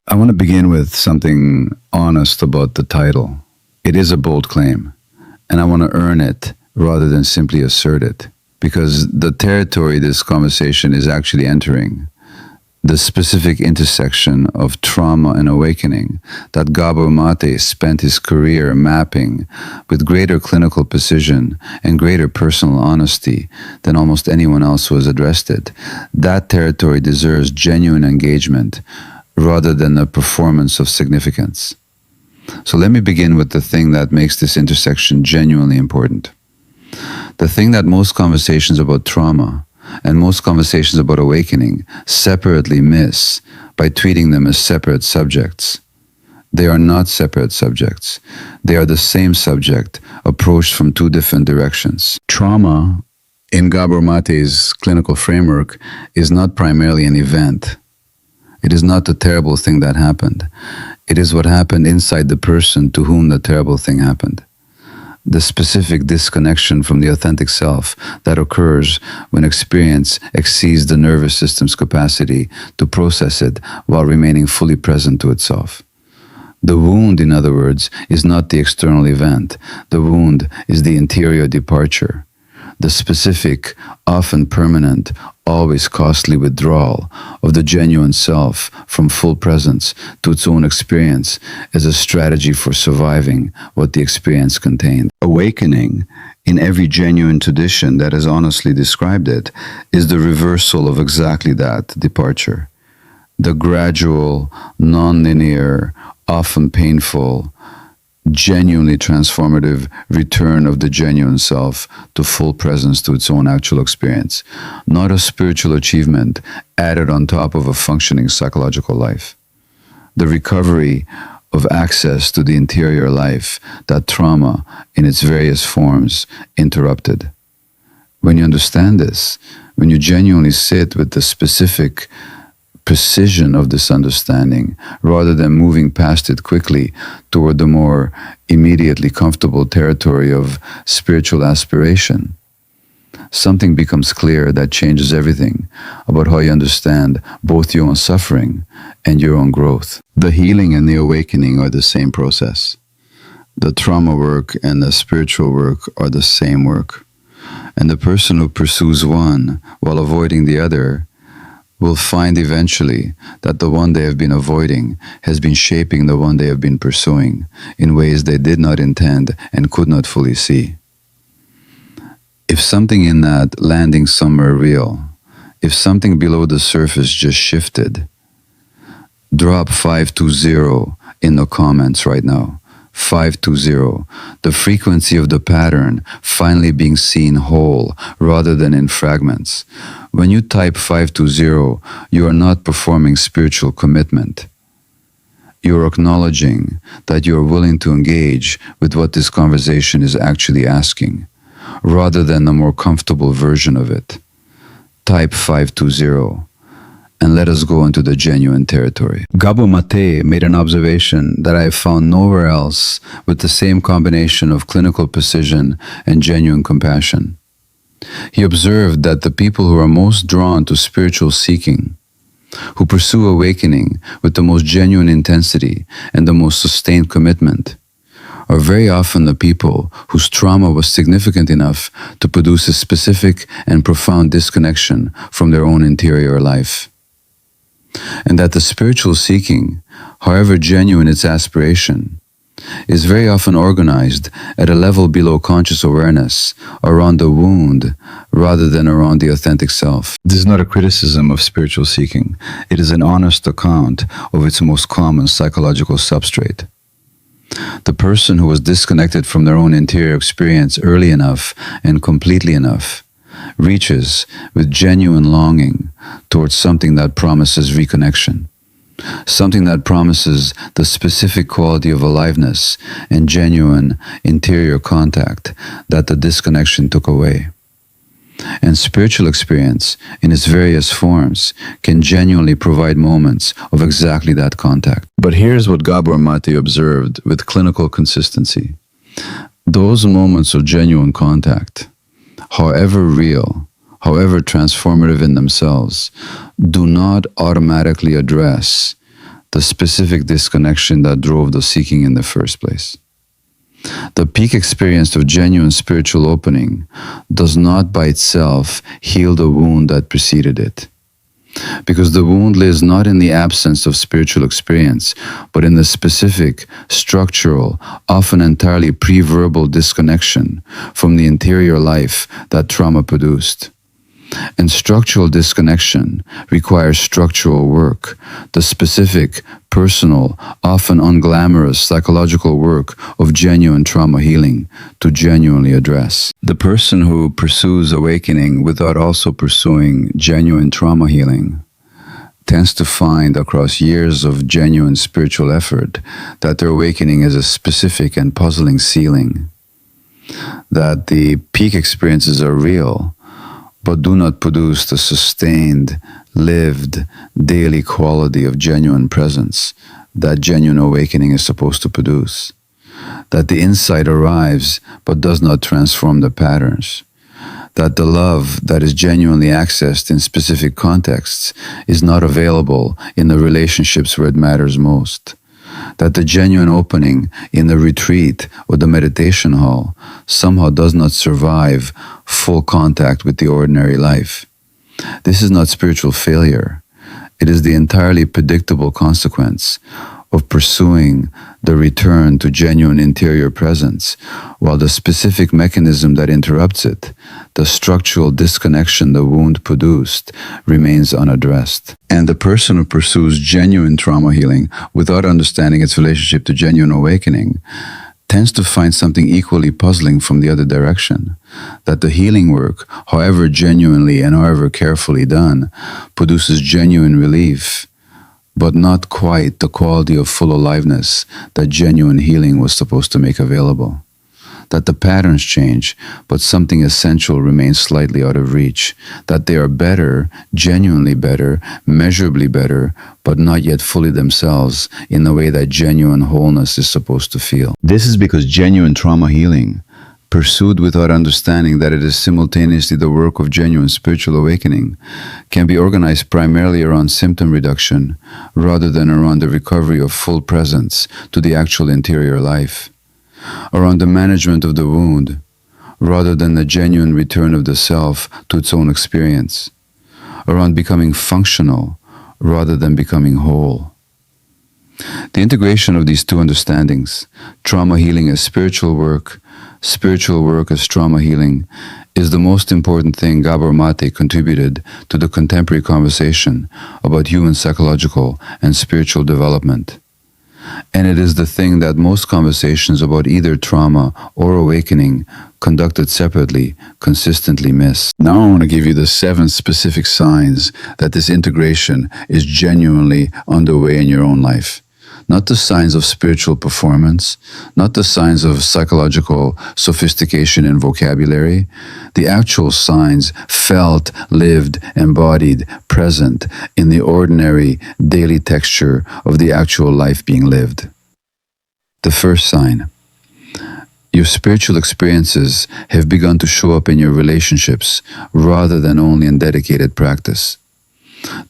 I want to begin with something honest about the title. It is a bold claim, and I want to earn it rather than simply assert it, because the territory this conversation is actually entering, the specific intersection of trauma and awakening that Gabor Maté spent his career mapping with greater clinical precision and greater personal honesty than almost anyone else who has addressed it, that territory deserves genuine engagement rather than a performance of significance. So let me begin with the thing that makes this intersection genuinely important. The thing that most conversations about trauma and most conversations about awakening separately miss by treating them as separate subjects. They are not separate subjects. They are the same subject approached from two different directions. Trauma, in Gabor Maté's clinical framework, is not primarily an event. It is not the terrible thing that happened. It is what happened inside the person to whom the terrible thing happened. The specific disconnection from the authentic self that occurs when experience exceeds the nervous system's capacity to process it while remaining fully present to itself. The wound, in other words, is not the external event. The wound is the interior departure. The specific, often permanent, always costly withdrawal of the genuine self from full presence to its own experience as a strategy for surviving what the experience contained. Awakening, in every genuine tradition that has honestly described it, is the reversal of exactly that departure. The gradual, non-linear, often painful, genuinely transformative return of the genuine self to full presence to its own actual experience, not a spiritual achievement added on top of a functioning psychological life. The recovery of access to the interior life that trauma in its various forms interrupted. When you understand this, when you genuinely sit with the specific precision of this understanding, rather than moving past it quickly toward the more immediately comfortable territory of spiritual aspiration, something becomes clear that changes everything about how you understand both your own suffering and your own growth. The healing and the awakening are the same process. The trauma work and the spiritual work are the same work. And the person who pursues one while avoiding the other will find eventually that the one they have been avoiding has been shaping the one they have been pursuing in ways they did not intend and could not fully see. If something in that landing somewhere real, if something below the surface just shifted, drop 520 in the comments right now. 520, the frequency of the pattern finally being seen whole rather than in fragments. When you type 520, you are not performing spiritual commitment. You are acknowledging that you are willing to engage with what this conversation is actually asking, rather than the more comfortable version of it. Type 520. And let us go into the genuine territory. Gabor Maté made an observation that I have found nowhere else with the same combination of clinical precision and genuine compassion. He observed that the people who are most drawn to spiritual seeking, who pursue awakening with the most genuine intensity and the most sustained commitment, are very often the people whose trauma was significant enough to produce a specific and profound disconnection from their own interior life. And that the spiritual seeking, however genuine its aspiration, is very often organized at a level below conscious awareness, around the wound rather than around the authentic self. This is not a criticism of spiritual seeking. It is an honest account of its most common psychological substrate. The person who was disconnected from their own interior experience early enough and completely enough reaches with genuine longing towards something that promises reconnection, something that promises the specific quality of aliveness and genuine interior contact that the disconnection took away. And spiritual experience, in its various forms, can genuinely provide moments of exactly that contact. But here's what Gabor Maté observed with clinical consistency. Those moments of genuine contact, however real, however transformative in themselves, do not automatically address the specific disconnection that drove the seeking in the first place. The peak experience of genuine spiritual opening does not by itself heal the wound that preceded it, because the wound lies not in the absence of spiritual experience, but in the specific, structural, often entirely pre-verbal disconnection from the interior life that trauma produced. And structural disconnection requires structural work, the specific, personal, often unglamorous psychological work of genuine trauma healing to genuinely address. The person who pursues awakening without also pursuing genuine trauma healing tends to find across years of genuine spiritual effort that their awakening is a specific and puzzling ceiling, that the peak experiences are real, but do not produce the sustained, lived, daily quality of genuine presence that genuine awakening is supposed to produce. That the insight arrives, but does not transform the patterns. That the love that is genuinely accessed in specific contexts is not available in the relationships where it matters most. That the genuine opening in the retreat or the meditation hall somehow does not survive full contact with the ordinary life. This is not spiritual failure. It is the entirely predictable consequence of pursuing the return to genuine interior presence, while the specific mechanism that interrupts it, the structural disconnection the wound produced, remains unaddressed. And the person who pursues genuine trauma healing without understanding its relationship to genuine awakening tends to find something equally puzzling from the other direction, that the healing work, however genuinely and however carefully done, produces genuine relief, but not quite the quality of full aliveness that genuine healing was supposed to make available. That the patterns change, but something essential remains slightly out of reach. That they are better, genuinely better, measurably better, but not yet fully themselves in the way that genuine wholeness is supposed to feel. This is because genuine trauma healing, pursued without understanding that it is simultaneously the work of genuine spiritual awakening, can be organized primarily around symptom reduction rather than around the recovery of full presence to the actual interior life, around the management of the wound rather than the genuine return of the self to its own experience, around becoming functional rather than becoming whole. The integration of these two understandings, trauma healing as spiritual work as trauma healing, is the most important thing Gabor Maté contributed to the contemporary conversation about human psychological and spiritual development. And it is the thing that most conversations about either trauma or awakening conducted separately consistently miss. Now I want to give you the 7 specific signs that this integration is genuinely underway in your own life. Not the signs of spiritual performance, not the signs of psychological sophistication and vocabulary, the actual signs felt, lived, embodied, present in the ordinary daily texture of the actual life being lived. The first sign: your spiritual experiences have begun to show up in your relationships rather than only in dedicated practice.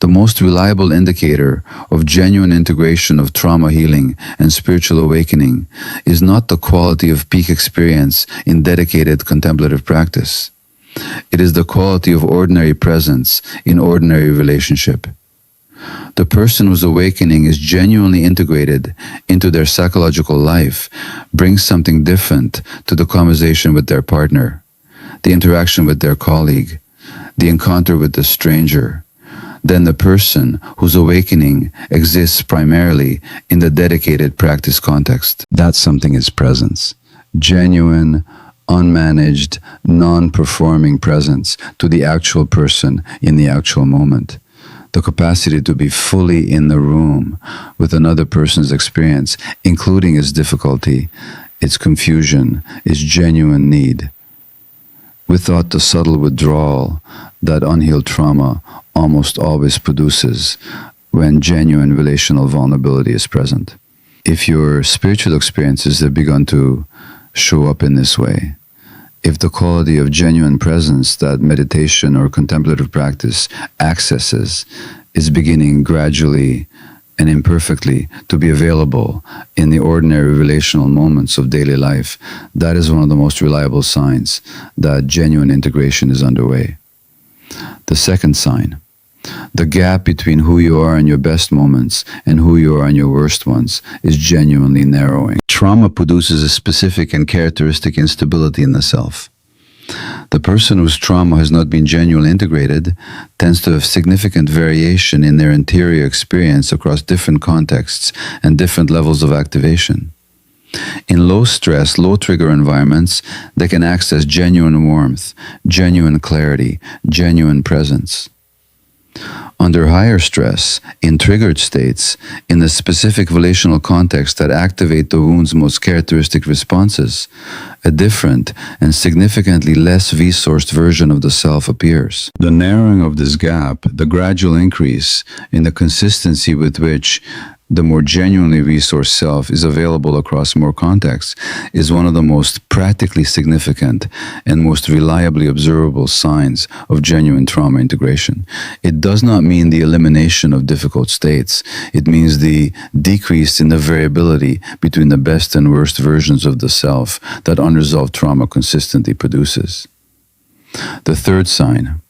The most reliable indicator of genuine integration of trauma healing and spiritual awakening is not the quality of peak experience in dedicated contemplative practice. It is the quality of ordinary presence in ordinary relationship. The person whose awakening is genuinely integrated into their psychological life brings something different to the conversation with their partner, the interaction with their colleague, the encounter with the stranger, than the person whose awakening exists primarily in the dedicated practice context. That something is presence. Genuine, unmanaged, non-performing presence to the actual person in the actual moment. The capacity to be fully in the room with another person's experience, including its difficulty, its confusion, its genuine need, without the subtle withdrawal that unhealed trauma almost always produces when genuine relational vulnerability is present. If your spiritual experiences have begun to show up in this way, if the quality of genuine presence that meditation or contemplative practice accesses is beginning gradually and imperfectly to be available in the ordinary relational moments of daily life, that is one of the most reliable signs that genuine integration is underway. The second sign, the gap between who you are in your best moments and who you are in your worst ones is genuinely narrowing. Trauma produces a specific and characteristic instability in the self. The person whose trauma has not been genuinely integrated tends to have significant variation in their interior experience across different contexts and different levels of activation. In low stress, low trigger environments, they can access genuine warmth, genuine clarity, genuine presence. Under higher stress, in triggered states, in the specific relational context that activate the wound's most characteristic responses, a different and significantly less resourced version of the self appears. The narrowing of this gap, the gradual increase in the consistency with which the more genuinely resourced self is available across more contexts, is one of the most practically significant and most reliably observable signs of genuine trauma integration. It does not mean the elimination of difficult states. It means the decrease in the variability between the best and worst versions of the self that unresolved trauma consistently produces. The third sign,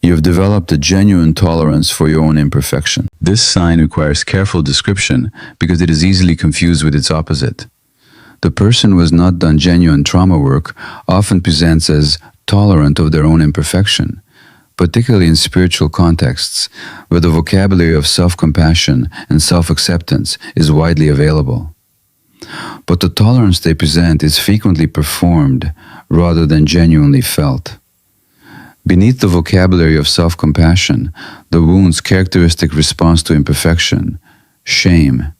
you have developed a genuine tolerance for your own imperfection. This sign requires careful description because it is easily confused with its opposite. The person who has not done genuine trauma work often presents as tolerant of their own imperfection, particularly in spiritual contexts where the vocabulary of self-compassion and self-acceptance is widely available. But the tolerance they present is frequently performed rather than genuinely felt. Beneath the vocabulary of self-compassion, the wound's characteristic response to imperfection, shame,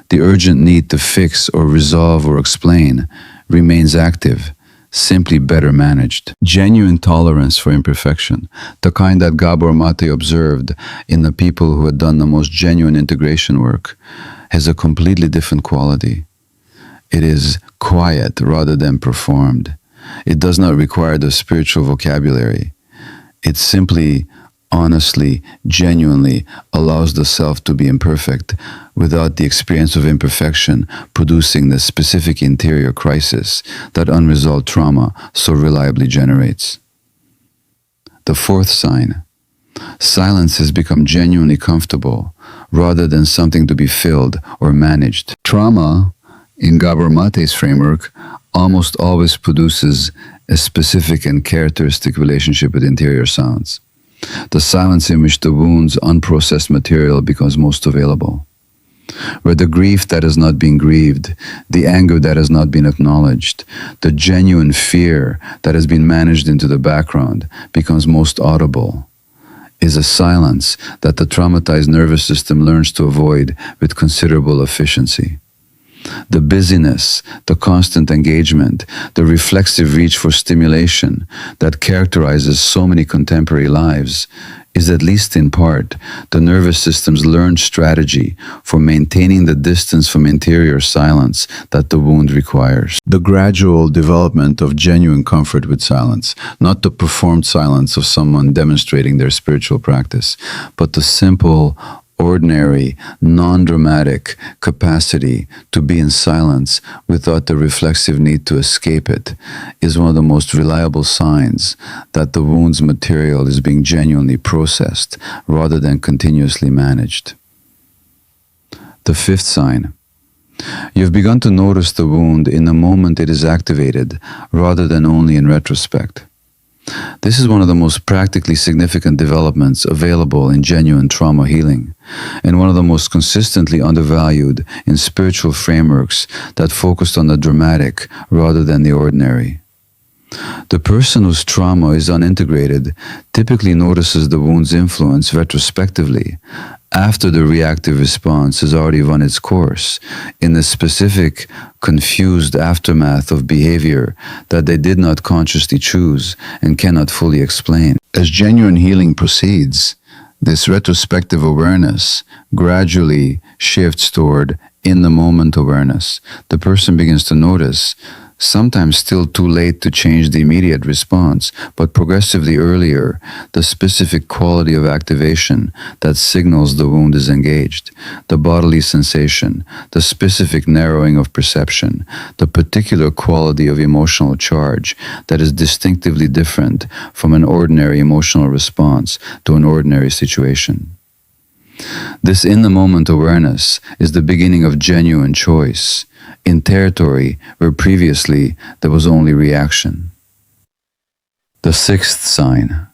the urgent need to fix or resolve or explain, remains active, simply better managed. Genuine tolerance for imperfection, the kind that Gabor Maté observed in the people who had done the most genuine integration work, has a completely different quality. It is quiet rather than performed. It does not require the spiritual vocabulary. It simply, honestly, genuinely allows the self to be imperfect without the experience of imperfection producing the specific interior crisis that unresolved trauma so reliably generates. The fourth sign, silence has become genuinely comfortable rather than something to be filled or managed. Trauma, in Gabor Maté's framework, almost always produces a specific and characteristic relationship with interior sounds, the silence in which the wound's unprocessed material becomes most available, where the grief that has not been grieved, the anger that has not been acknowledged, the genuine fear that has been managed into the background becomes most audible, is a silence that the traumatized nervous system learns to avoid with considerable efficiency. The busyness, the constant engagement, the reflexive reach for stimulation that characterizes so many contemporary lives is, at least in part, the nervous system's learned strategy for maintaining the distance from interior silence that the wound requires. The gradual development of genuine comfort with silence, not the performed silence of someone demonstrating their spiritual practice, but the simple, ordinary, non-dramatic capacity to be in silence without the reflexive need to escape it, is one of the most reliable signs that the wound's material is being genuinely processed rather than continuously managed. The fifth sign, you've begun to notice the wound in the moment it is activated rather than only in retrospect. This is one of the most practically significant developments available in genuine trauma healing, and one of the most consistently undervalued in spiritual frameworks that focused on the dramatic rather than the ordinary. The person whose trauma is unintegrated typically notices the wound's influence retrospectively, after the reactive response has already run its course, in the specific, confused aftermath of behavior that they did not consciously choose and cannot fully explain. As genuine healing proceeds, this retrospective awareness gradually shifts toward in-the-moment awareness. The person begins to notice sometimes still too late to change the immediate response, but progressively earlier, the specific quality of activation that signals the wound is engaged, the bodily sensation, the specific narrowing of perception, the particular quality of emotional charge that is distinctively different from an ordinary emotional response to an ordinary situation. This in-the-moment awareness is the beginning of genuine choice, in territory where previously there was only reaction. The sixth sign.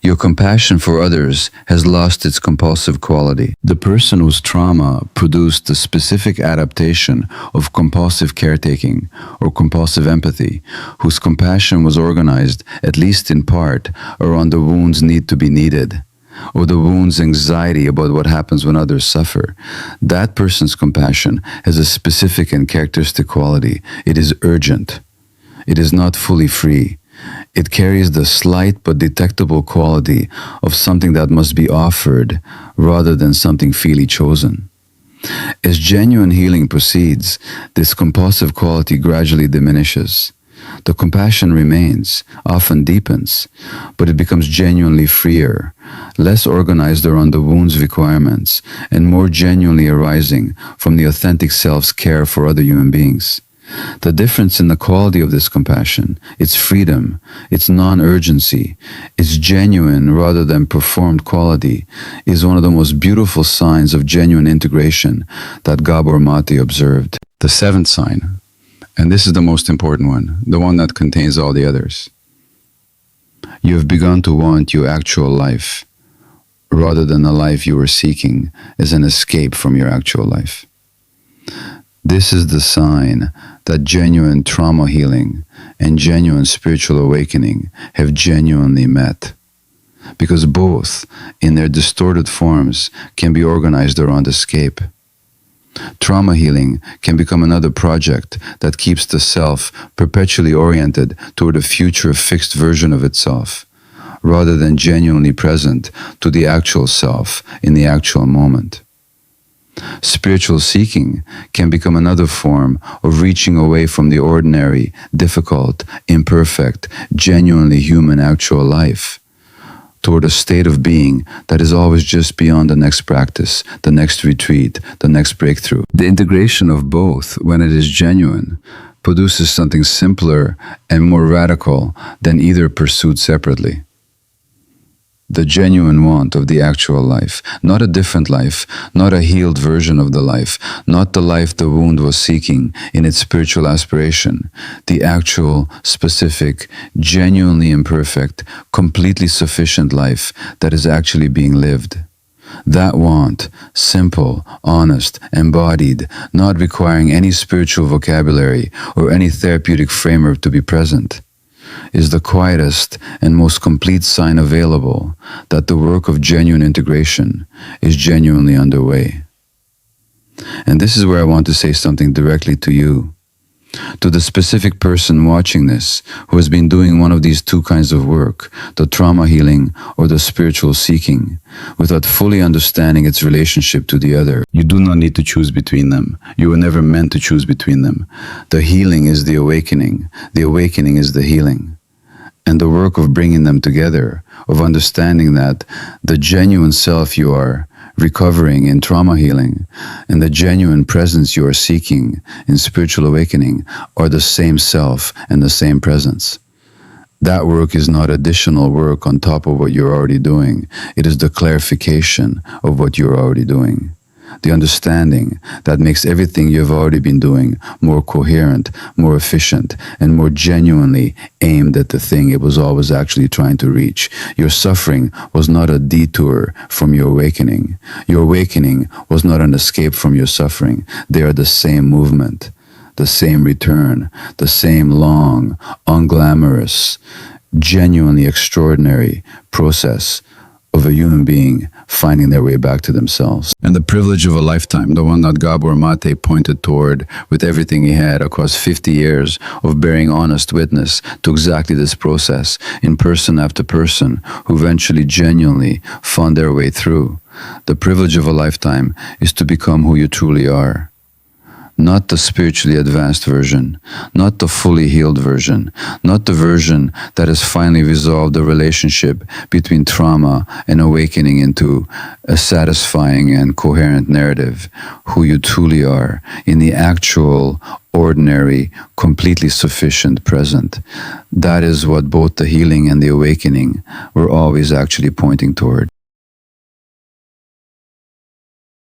Your compassion for others has lost its compulsive quality. The person whose trauma produced the specific adaptation of compulsive caretaking or compulsive empathy, whose compassion was organized, at least in part, around the wound's need to be needed, or the wound's anxiety about what happens when others suffer, that person's compassion has a specific and characteristic quality. It is urgent. It is not fully free. It carries the slight but detectable quality of something that must be offered rather than something freely chosen. As genuine healing proceeds, this compulsive quality gradually diminishes. The compassion remains, often deepens, but it becomes genuinely freer, less organized around the wound's requirements, and more genuinely arising from the authentic self's care for other human beings. The difference in the quality of this compassion, its freedom, its non-urgency, its genuine rather than performed quality, is one of the most beautiful signs of genuine integration that Gabor Maté observed. The seventh sign, and this is the most important one, the one that contains all the others. You have begun to want your actual life, rather than the life you were seeking as an escape from your actual life. This is the sign that genuine trauma healing and genuine spiritual awakening have genuinely met, because both, in their distorted forms, can be organized around escape. Trauma healing can become another project that keeps the self perpetually oriented toward a future fixed version of itself, rather than genuinely present to the actual self in the actual moment. Spiritual seeking can become another form of reaching away from the ordinary, difficult, imperfect, genuinely human actual life, toward a state of being that is always just beyond the next practice, the next retreat, the next breakthrough. The integration of both, when it is genuine, produces something simpler and more radical than either pursued separately. The genuine want of the actual life, not a different life, not a healed version of the life, not the life the wound was seeking in its spiritual aspiration, the actual, specific, genuinely imperfect, completely sufficient life that is actually being lived. That want, simple, honest, embodied, not requiring any spiritual vocabulary or any therapeutic framework to be present, is the quietest and most complete sign available that the work of genuine integration is genuinely underway. And this is where I want to say something directly to you, to the specific person watching this who has been doing one of these two kinds of work, the trauma healing or the spiritual seeking, without fully understanding its relationship to the other. You do not need to choose between them. You were never meant to choose between them. The healing is the awakening is the healing. And the work of bringing them together, of understanding that the genuine self you are recovering in trauma healing and the genuine presence you are seeking in spiritual awakening are the same self and the same presence. That work is not additional work on top of what you're already doing. It is the clarification of what you're already doing. The understanding that makes everything you've already been doing more coherent, more efficient, and more genuinely aimed at the thing it was always actually trying to reach. Your suffering was not a detour from your awakening. Your awakening was not an escape from your suffering. They are the same movement, the same return, the same long, unglamorous, genuinely extraordinary process of a human being finding their way back to themselves. And the privilege of a lifetime, the one that Gabor Maté pointed toward with everything he had across 50 years of bearing honest witness to exactly this process in person after person who eventually genuinely found their way through. The privilege of a lifetime is to become who you truly are. not the spiritually advanced version, not the fully healed version, not the version that has finally resolved the relationship between trauma and awakening into a satisfying and coherent narrative, who you truly are in the actual, ordinary, completely sufficient present. That is what both the healing and the awakening were always actually pointing toward.